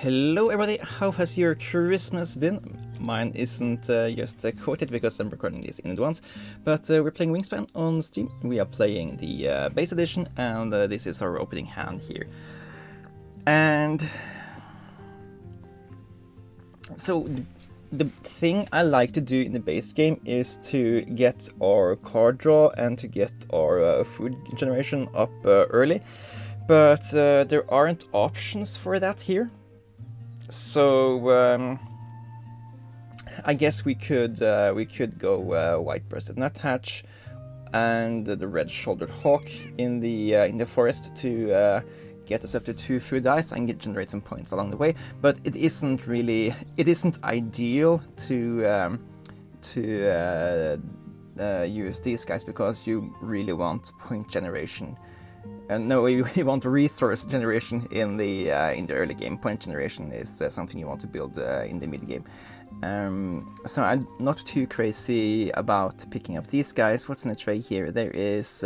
Hello everybody, how has your Christmas been? Mine isn't just quoted because I'm recording this in advance, but we're playing Wingspan on Steam. We are playing the base edition, and this is our opening hand here. And so the thing I like to do in the base game is to get our card draw and to get our food generation up early, but there aren't options for that here. So I guess we could go white-breasted nuthatch and the red-shouldered hawk in the forest to get us up to 2 food dice and generate some points along the way. But it isn't ideal to use these guys because you really want point generation. No, we want resource generation in the early game. Point generation is something you want to build in the mid game. So I'm not too crazy about picking up these guys. What's in the tray here? There is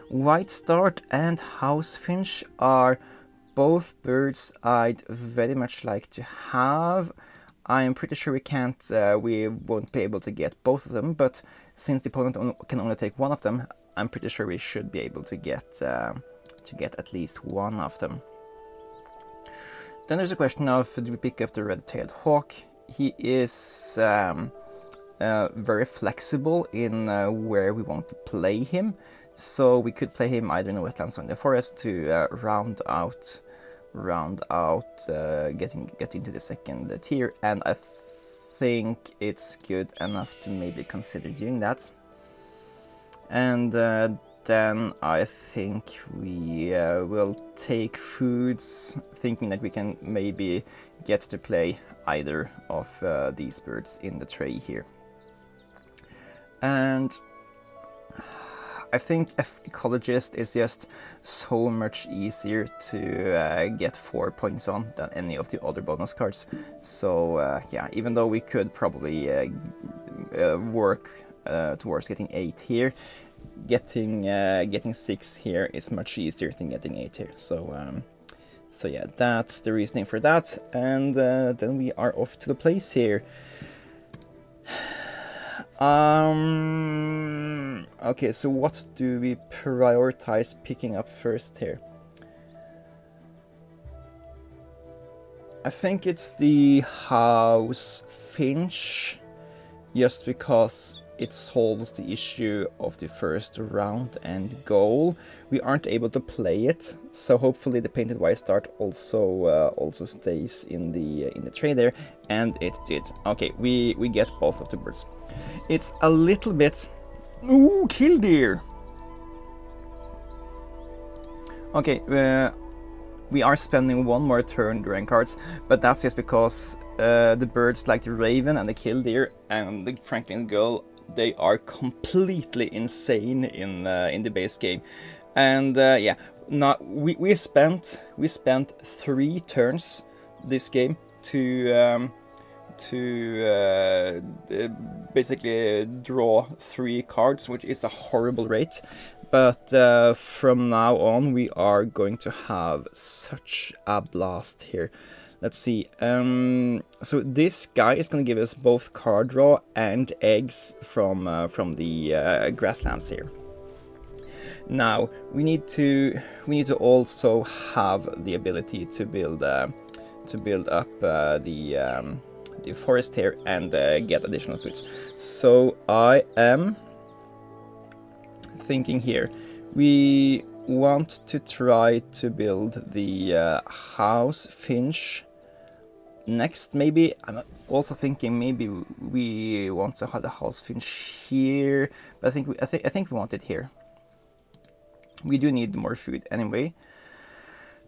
white start and house finch are both birds I'd very much like to have. I'm pretty sure we won't be able to get both of them, but since the opponent can only take one of them, I'm pretty sure we should be able to get at least one of them. Then there's a question of, do we pick up the red-tailed hawk? He is very flexible in where we want to play him, so we could play him either in the wetlands or in the forest to round out getting to the second tier, and I think it's good enough to maybe consider doing that. And then I think we will take foods, thinking that we can maybe get to play either of these birds in the tray here. And I think Ecologist is just so much easier to get 4 points on than any of the other bonus cards. So yeah, even though we could probably work towards getting 8 here, getting 6 here is much easier than getting 8 here. So so yeah, that's the reasoning for that. And then we are off to the place here. Okay, so what do we prioritize picking up first here? I think it's the house finch, just because it solves the issue of the first round and goal. We aren't able to play it, so hopefully the painted white start also stays in the tray there, and it did. Okay, we get both of the birds. It's a little bit... Ooh, killdeer! Okay, we are spending one more turn drawing cards, but that's just because the birds like the raven and the killdeer and the Franklin gull, they are completely insane in the base game. And yeah, we spent 3 turns this game to basically draw 3 cards, which is a horrible rate. But from now on, we are going to have such a blast here. Let's see. So this guy is going to give us both card draw and eggs from the grasslands here. Now we need to also have the ability to build up the forest here and get additional foods. So I am thinking here, we want to try to build the house finch next. Maybe I'm also thinking maybe we want to have the house finch here, but I think we want it here. We do need more food anyway.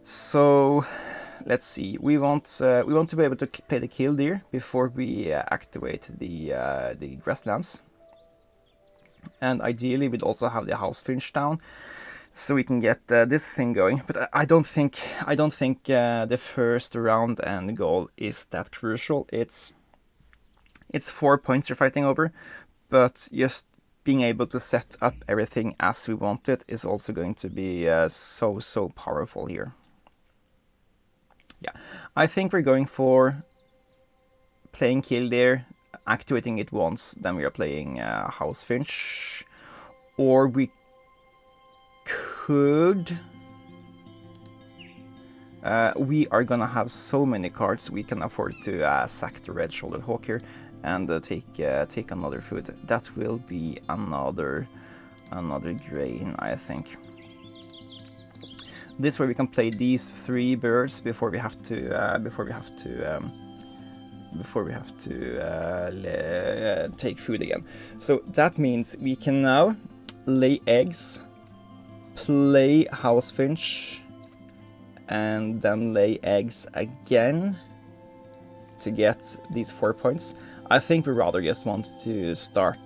So let's see. We want to be able to play the killdeer before we activate the grasslands, and ideally we'd also have the house finch down, so we can get this thing going. But I don't think the first round and goal is that crucial. It's 4 points you're fighting over, but just being able to set up everything as we want it is also going to be so powerful here. Yeah, I think we're going for playing killdeer, activating it once, then we are playing house finch, or we could. We are gonna have so many cards we can afford to sack the red-shouldered hawk here and take another food. That will be another grain, I think. This way we can play these 3 birds before we have to take food again. So that means we can now lay eggs, play house finch, and then lay eggs again to get these 4 points. I think we rather just want to start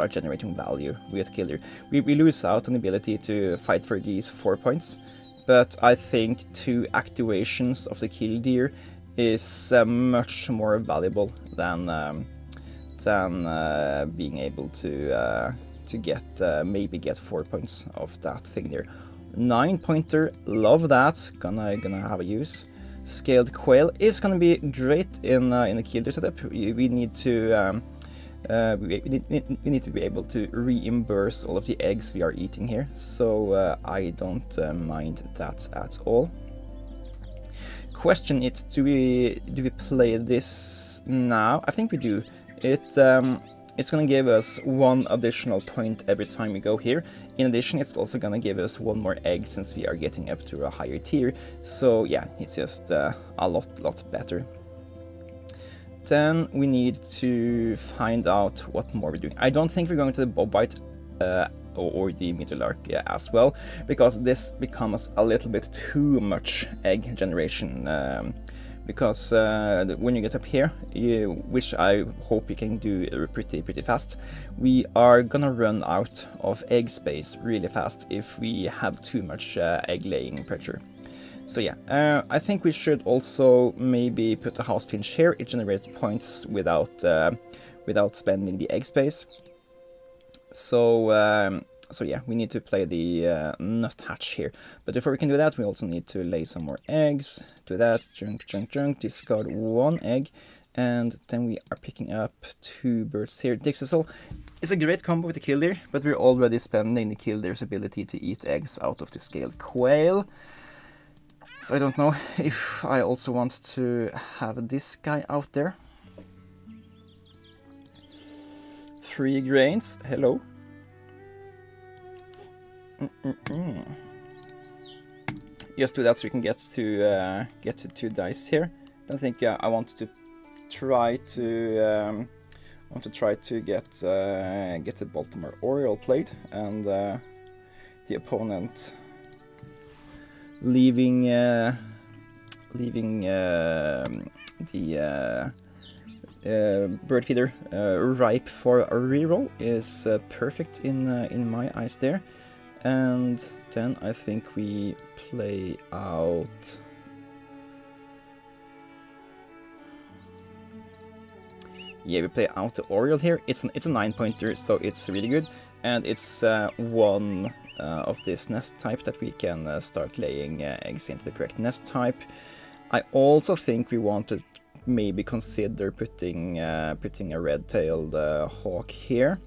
generating value with killdeer. We lose out on the ability to fight for these 4 points, but I think 2 activations of the killdeer is much more valuable than being able to get maybe get 4 points of that thing there. 9-pointer, love that. Gonna have a use. Scaled quail is gonna be great in the killdeer setup. We need to we need to be able to reimburse all of the eggs we are eating here. So I don't mind that at all. Question is, do we play this now? I think we do. It's gonna give us 1 additional point every time we go here. In addition, it's also gonna give us 1 more egg since we are getting up to a higher tier. So yeah, it's just a lot better. Then we need to find out what more we're doing. I don't think we're going to the bobwhite or the meadowlark as well, because this becomes a little bit too much egg generation. Because when you get up here, which I hope you can do pretty fast, we are gonna run out of egg space really fast if we have too much egg laying pressure. So yeah, I think we should also maybe put a house finch here. It generates points without spending the egg space. So yeah, we need to play the nuthatch here. But before we can do that, we also need to lay some more eggs. Do that, junk, discard 1 egg. And then we are picking up 2 birds here. Dixisel is a great combo with the killdeer, but we're already spending the killdeer's ability to eat eggs out of the scaled quail. So I don't know if I also want to have this guy out there. 3 grains, hello. Just do that so we can get to 2 dice here. I think I want to try to get a Baltimore Oriole played, and the opponent leaving the bird feeder ripe for a reroll is perfect in my eyes there. And then I think we play out. Yeah, we play out the Oriole here. It's a 9-pointer, so it's really good, and it's 1 of this nest type that we can start laying eggs into the correct nest type. I also think we want to maybe consider putting a red-tailed hawk here.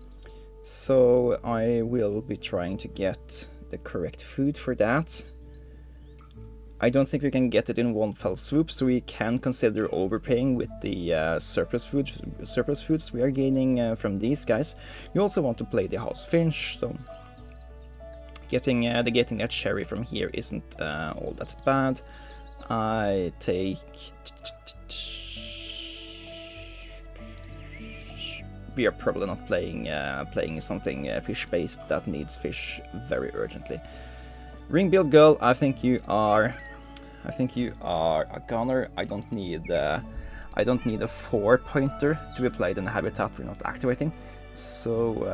So I will be trying to get the correct food for that. I don't think we can get it in 1 fell swoop, so we can consider overpaying with the surplus foods we are gaining from these guys. We also want to play the house finch, so getting that cherry from here isn't all that bad. I take. We are probably not playing something fish-based that needs fish very urgently. Ring-billed gull, I think you are a gunner. I don't need a 4-pointer to be played in a habitat we're not activating. So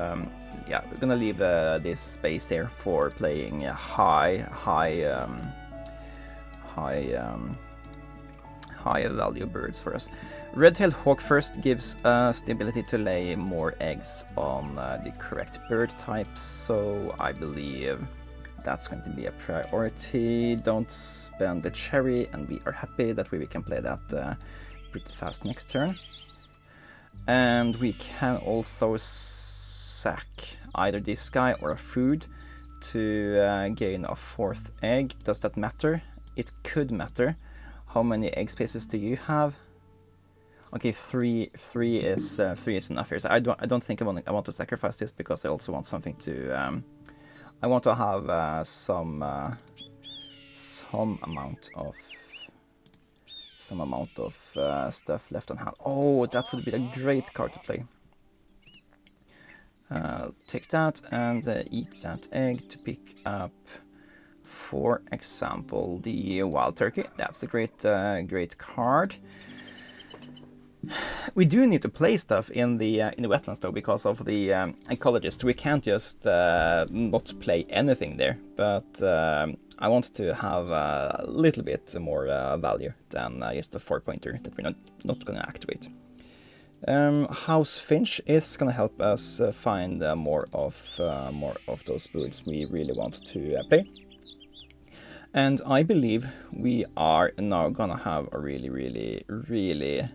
yeah, we're gonna leave this space here for playing high value birds for us. Red-tailed hawk first gives us the ability to lay more eggs on the correct bird type, so I believe That's going to be a priority. Don't spend the cherry, and we are happy. That way we can play that pretty fast next turn. And we can also sack either this guy or a food to gain a 4th egg. Does that matter? It could matter. How many egg spaces do you have? Okay, three is enough here. So I don't think I want to sacrifice this, because I also want something to I want to have some amount of stuff left on hand. Oh, that would be a great card to play. Take that and eat that egg to pick up, for example, the wild turkey. That's a great card. We do need to play stuff in the wetlands though, because of the ecologist. We can't just not play anything there. But I want to have a little bit more value than just the 4-pointer that we're not going to activate. House Finch is going to help us find more of those birds we really want to play. And I believe we are now going to have a really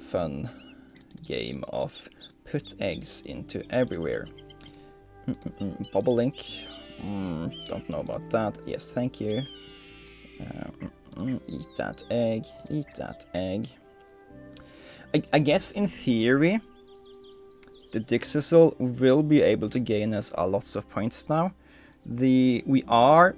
fun game of put eggs into everywhere. Bobolink. Don't know about that. Yes, thank you. Eat that egg. Eat that egg. I guess in theory, the Dixisel will be able to gain us a lots of points now. We are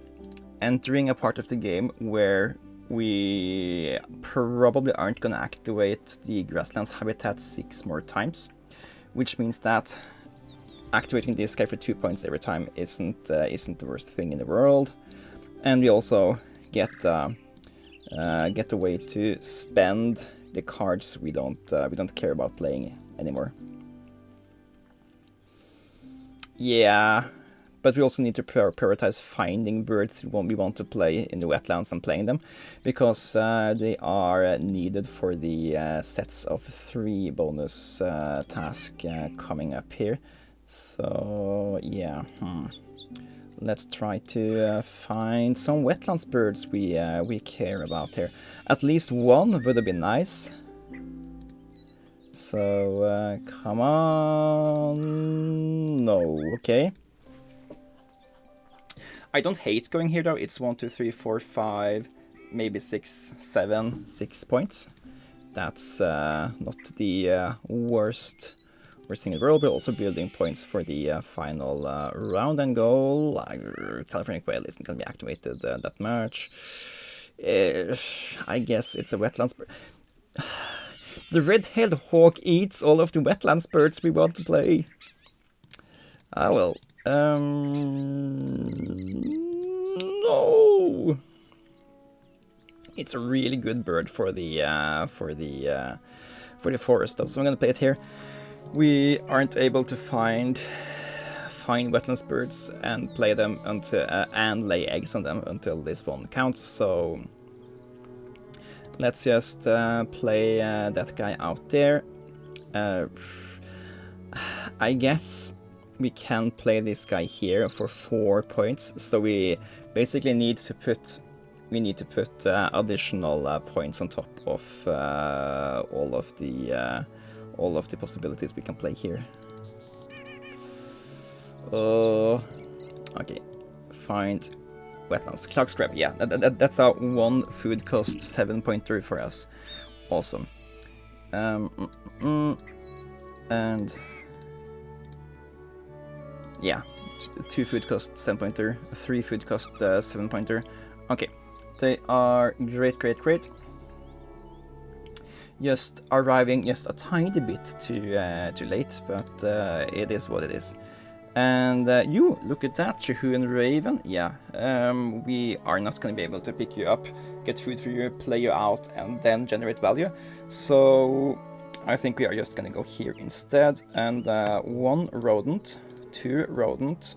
entering a part of the game where we probably aren't going to activate the grasslands habitat 6 more times, which means that activating this guy for 2 points every time isn't the worst thing in the world. And we also get a way to spend the cards we don't care about playing anymore. Yeah, but we also need to prioritize finding birds we want to play in the wetlands and playing them, because they are needed for the sets of 3 bonus tasks coming up here. So yeah, let's try to find some wetlands birds we care about here. At least one would have been nice. So come on, no, okay. I don't hate going here though. It's 1, 2, 3, 4, 5, maybe 6, 7, 6 points. That's not the worst thing in the world. We're also building points for the final round and goal. California quail isn't going to be activated that much. I guess it's a wetlands bird. The red-tailed hawk eats all of the wetlands birds we want to play. Ah well. No. It's a really good bird for the forest though, so I'm gonna play it here. We aren't able to find wetlands birds and play them until and lay eggs on them until this one counts. So let's just play that guy out there. I guess we can play this guy here for 4 points. So we basically need to put additional points on top of all of the possibilities we can play here. Okay, find wetlands. Clark's crab, yeah, that's a 1 food cost 7-pointer for us. Awesome. And yeah, 2 food cost 7-pointer, 3 food cost 7-pointer. Okay, they are great. Just arriving just a tiny bit too late, but it is what it is. And you, look at that, Jehuan Raven. Yeah, we are not going to be able to pick you up, get food for you, play you out, and then generate value. So I think we are just going to go here instead. And 1 rodent, 2 rodent,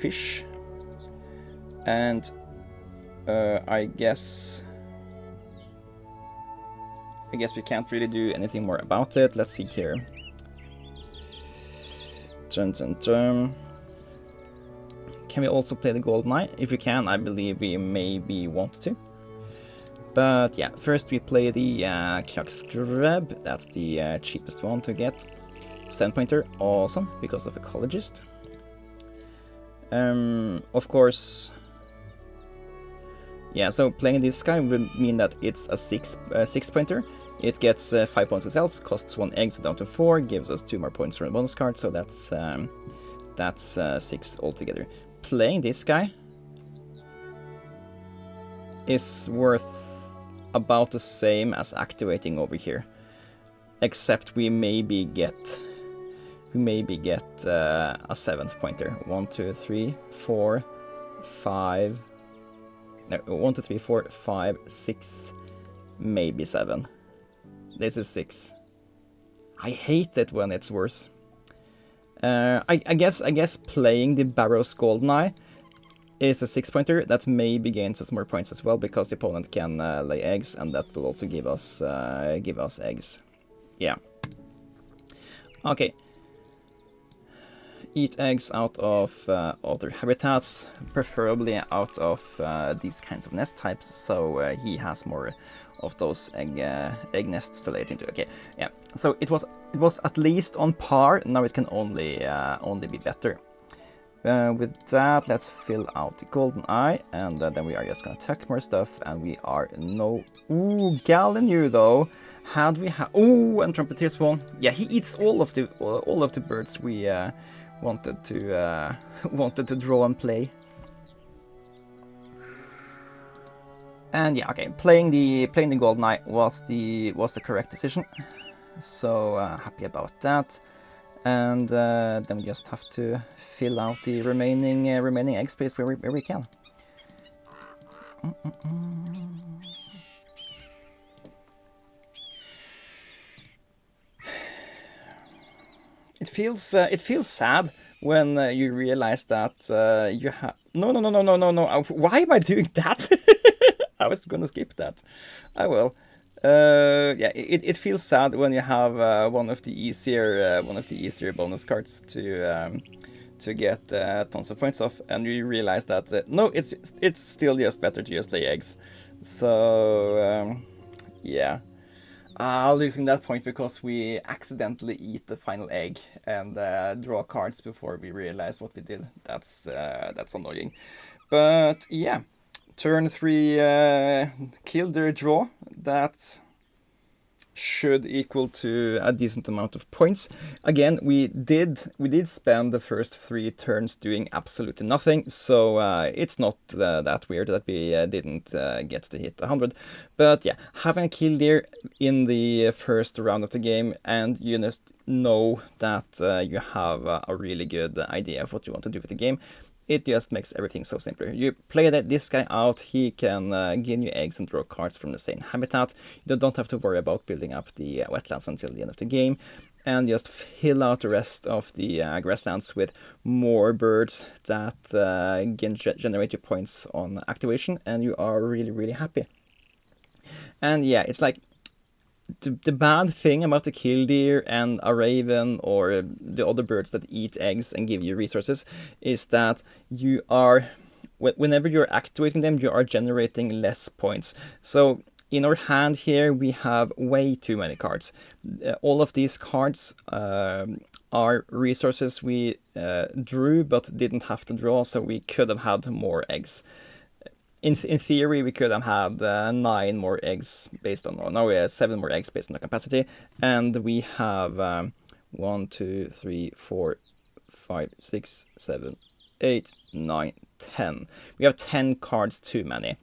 fish, and I guess we can't really do anything more about it. Let's see here. Can we also play the golden eye? If we can, I believe we maybe want to. But yeah, first we play the Klux-Greb. That's the cheapest one to get. 7-pointer, awesome, because of ecologist. Of course, yeah, so playing this guy would mean that it's a 6-pointer. It gets 5 points itself, costs 1 egg, so down to 4, gives us 2 more points from the bonus card, so that's 6 altogether. Playing this guy is worth about the same as activating over here, except we maybe get a 7th pointer. 1, 2, 3, 4, 5. No, 1, 2, 3, 4, 5, 6, maybe 7. This is 6. I hate it when it's worse. I guess playing the Barrow's Goldeneye is a 6-pointer that maybe gains us more points as well, because the opponent can lay eggs, and that will also give us eggs. Yeah. Okay. Eat eggs out of other habitats, preferably out of these kinds of nest types, so he has more of those egg nests to lay it into. Okay, yeah. So it was at least on par. Now it can only be better. With that, let's fill out the golden eye, and then we are just gonna tuck more stuff, and we are no... Ooh, Gallinue though. Had we have... Ooh, and Trumpeteer Swan. Yeah, he eats all of the birds we wanted to draw and play. And yeah, okay, playing the golden eye was the correct decision. So happy about that. And then we just have to fill out the remaining egg space where we can. It feels sad when you realize that you have... No. Why am I doing that? I was gonna skip that. I will. Yeah, it feels sad when you have one of the easier bonus cards to get tons of points off, and you realize that no, it's still just better to just lay eggs. So yeah, losing that point because we accidentally eat the final egg and draw cards before we realize what we did. That's annoying, but yeah. Turn 3 killdeer draw, that should equal to a decent amount of points. Again, we did spend the first 3 turns doing absolutely nothing, so it's not that weird that we didn't get to hit 100. But yeah, having a killdeer in the first round of the game, and you just know that you have a really good idea of what you want to do with the game, it just makes everything so simpler. You play this guy out, he can give you eggs and draw cards from the same habitat. You don't have to worry about building up the wetlands until the end of the game, and just fill out the rest of the grasslands with more birds that can generate your points on activation, and you are really, really happy. And yeah, it's like, the bad thing about the killdeer and a raven or the other birds that eat eggs and give you resources is that you are, whenever you're activating them, you are generating less points. So in our hand here, we have way too many cards. All of these cards are resources we drew but didn't have to draw, so we could have had more eggs. In theory, we could have had 9 more eggs based on... Now we have 7 more eggs based on the capacity. And we have 1, 2, 3, 4, 5, 6, 7, 8, 9, 10. We have 10 cards too many.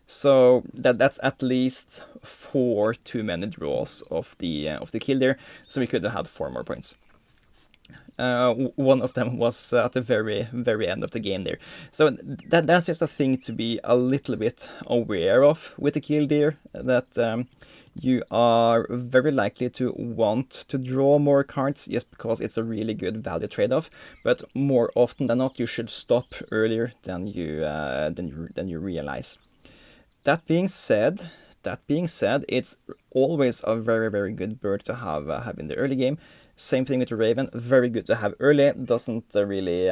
So that's at least 4 too many draws of the killdeer. So we could have had 4 more points. One of them was at the very, very end of the game there. So that's just a thing to be a little bit aware of with the killdeer, that you are very likely to want to draw more cards just because it's a really good value trade-off. But more often than not, you should stop earlier than you realize. That being said, it's always a very, very good bird to have in the early game. Same thing with the Raven, very good to have early, doesn't really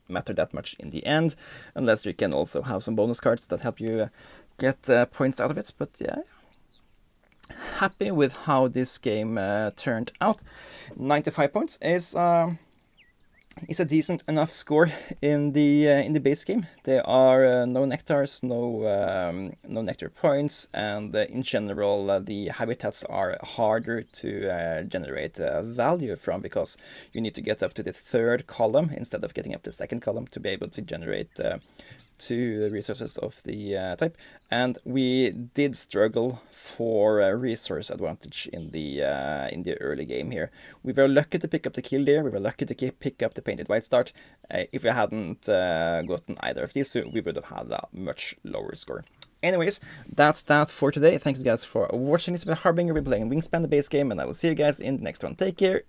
matter that much in the end, unless you can also have some bonus cards that help you get points out of it. But yeah, happy with how this game turned out. 95 points is a decent enough score in the base game. There are no nectars, no nectar points, and in general the habitats are harder to generate value from, because you need to get up to the third column instead of getting up to the second column to be able to generate 2 resources of the type, and we did struggle for resource advantage in the early game here. We were lucky to pick up the killdeer, we were lucky to pick up the painted white start. If we hadn't gotten either of these, we would have had a much lower score. Anyways, that's that for today. Thanks guys for watching. This has been Harbinger. We're playing Wingspan, the base game, and I will see you guys in the next one. Take care.